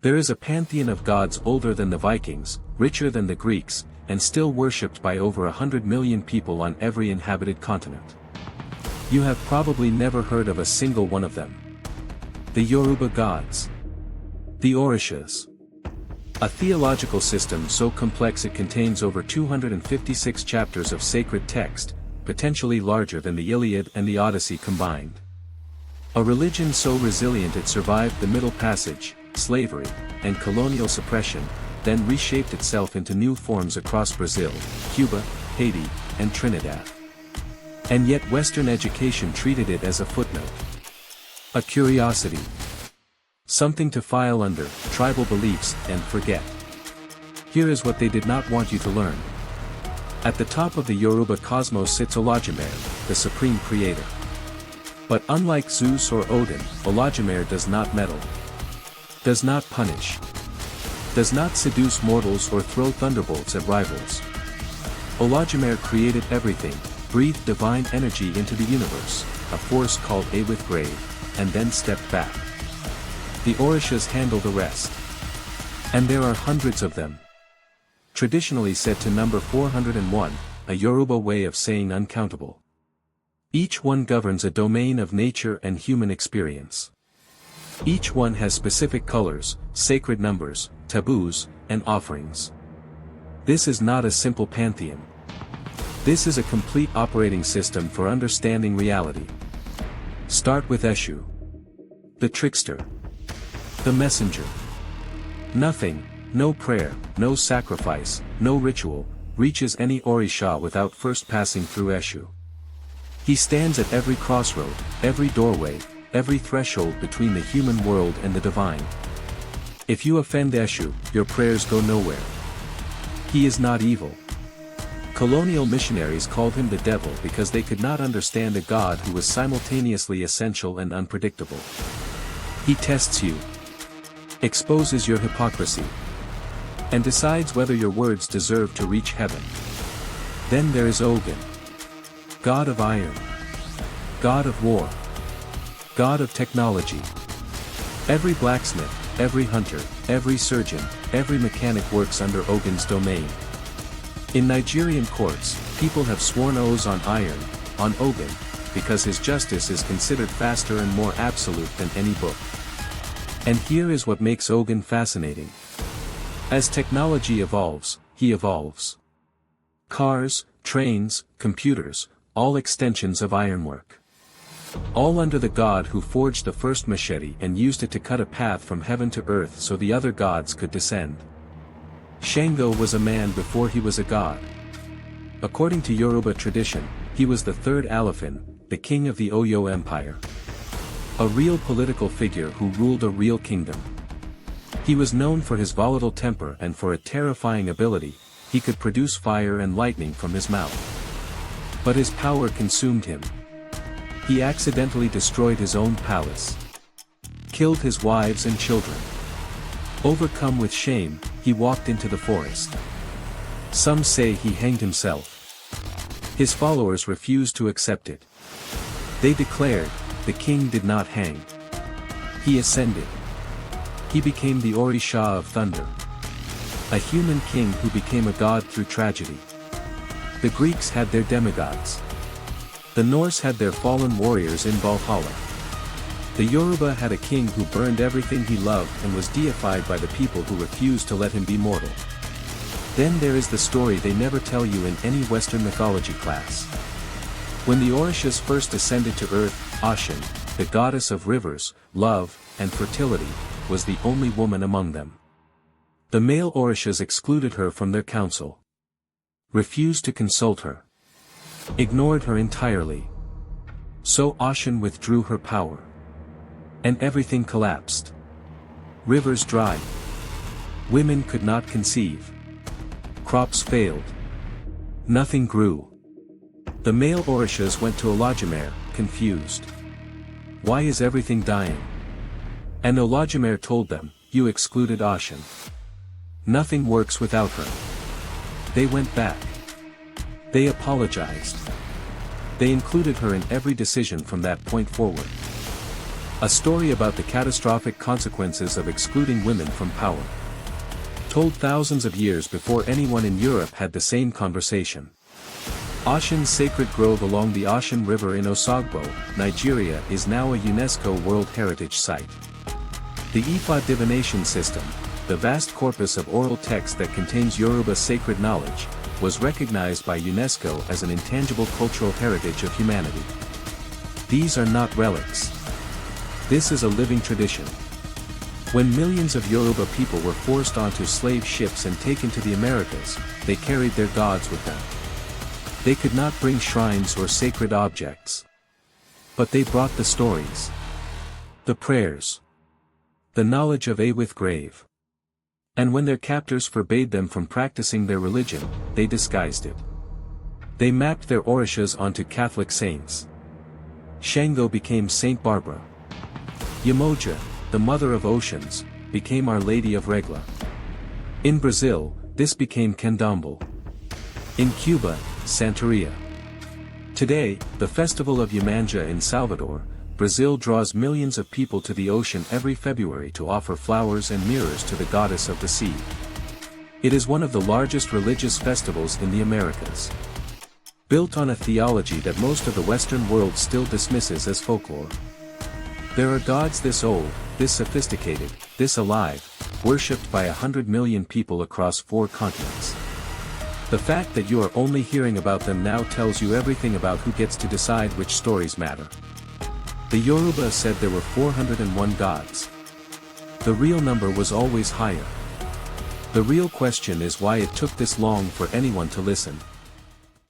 There is a pantheon of gods older than the Vikings, richer than the Greeks, and still worshipped by over 100 million people on every inhabited continent. You have probably never heard of a single one of them. The Yoruba gods. The Orishas. A theological system so complex it contains over 256 chapters of sacred text, potentially larger than the Iliad and the Odyssey combined. A religion so resilient it survived the Middle Passage, slavery, and colonial suppression, then reshaped itself into new forms across Brazil, Cuba, Haiti, and Trinidad. And yet Western education treated it as a footnote. A curiosity. Something to file under tribal beliefs and forget. Here is what they did not want you to learn. At the top of the Yoruba cosmos sits Olodumare, the supreme creator. But unlike Zeus or Odin, Olodumare does not meddle. Does not punish. Does not seduce mortals or throw thunderbolts at rivals. Olodumare created everything, breathed divine energy into the universe, a force called A with grave, and then stepped back. The Orishas handle the rest. And there are hundreds of them. Traditionally said to number 401, a Yoruba way of saying uncountable. Each one governs a domain of nature and human experience. Each one has specific colors, sacred numbers, taboos, and offerings. This is not a simple pantheon. This is a complete operating system for understanding reality. Start with Eshu. The trickster. The messenger. Nothing, no prayer, no sacrifice, no ritual, reaches any Orisha without first passing through Eshu. He stands at every crossroad, every doorway, every threshold between the human world and the divine. If you offend Eshu, your prayers go nowhere. He is not evil. Colonial missionaries called him the devil because they could not understand a God who was simultaneously essential and unpredictable. He tests you, exposes your hypocrisy, and decides whether your words deserve to reach heaven. Then there is Ogun, God of iron, God of war, God of technology. Every blacksmith, every hunter, every surgeon, every mechanic works under Ogun's domain. In Nigerian courts, people have sworn oaths on iron, on Ogun, because his justice is considered faster and more absolute than any book. And here is what makes Ogun fascinating. As technology evolves, he evolves. Cars, trains, computers, all extensions of ironwork. All under the God who forged the first machete and used it to cut a path from heaven to earth so the other gods could descend. Shango was a man before he was a god. According to Yoruba tradition, he was the third Alafin, the king of the Oyo Empire. A real political figure who ruled a real kingdom. He was known for his volatile temper and for a terrifying ability, he could produce fire and lightning from his mouth. But his power consumed him. He accidentally destroyed his own palace. Killed his wives and children. Overcome with shame, he walked into the forest. Some say he hanged himself. His followers refused to accept it. They declared, the king did not hang. He ascended. He became the Orisha of thunder. A human king who became a god through tragedy. The Greeks had their demigods. The Norse had their fallen warriors in Valhalla. The Yoruba had a king who burned everything he loved and was deified by the people who refused to let him be mortal. Then there is the story they never tell you in any Western mythology class. When the Orishas first ascended to earth, Oshun, the goddess of rivers, love, and fertility, was the only woman among them. The male Orishas excluded her from their council. Refused to consult her. Ignored her entirely. So Oshun withdrew her power. And everything collapsed. Rivers dried. Women could not conceive. Crops failed. Nothing grew. The male Orishas went to Olodumare, confused. Why is everything dying? And Olodumare told them, you excluded Oshun. Nothing works without her. They went back. They apologized. They included her in every decision from that point forward. A story about the catastrophic consequences of excluding women from power. Told thousands of years before anyone in Europe had the same conversation. Oshun's sacred grove along the Oshun River in Osogbo, Nigeria is now a UNESCO World Heritage Site. The Ifa divination system, the vast corpus of oral text that contains Yoruba sacred knowledge, was recognized by UNESCO as an intangible cultural heritage of humanity. These are not relics. This is a living tradition. When millions of Yoruba people were forced onto slave ships and taken to the Americas, they carried their gods with them. They could not bring shrines or sacred objects. But they brought the stories, the prayers, the knowledge of a with grave. And when their captors forbade them from practicing their religion, they disguised it. They mapped their Orishas onto Catholic saints. Shango became Saint Barbara. Yemanjá, the mother of oceans, became Our Lady of Regla. In Brazil, this became Candomblé. In Cuba, Santeria. Today, the festival of Yemanjá in Salvador, Brazil draws millions of people to the ocean every February to offer flowers and mirrors to the goddess of the sea. It is one of the largest religious festivals in the Americas. Built on a theology that most of the Western world still dismisses as folklore. There are gods this old, this sophisticated, this alive, worshipped by 100 million people across 4 continents. The fact that you are only hearing about them now tells you everything about who gets to decide which stories matter. The Yoruba said there were 401 gods. The real number was always higher. The real question is why it took this long for anyone to listen.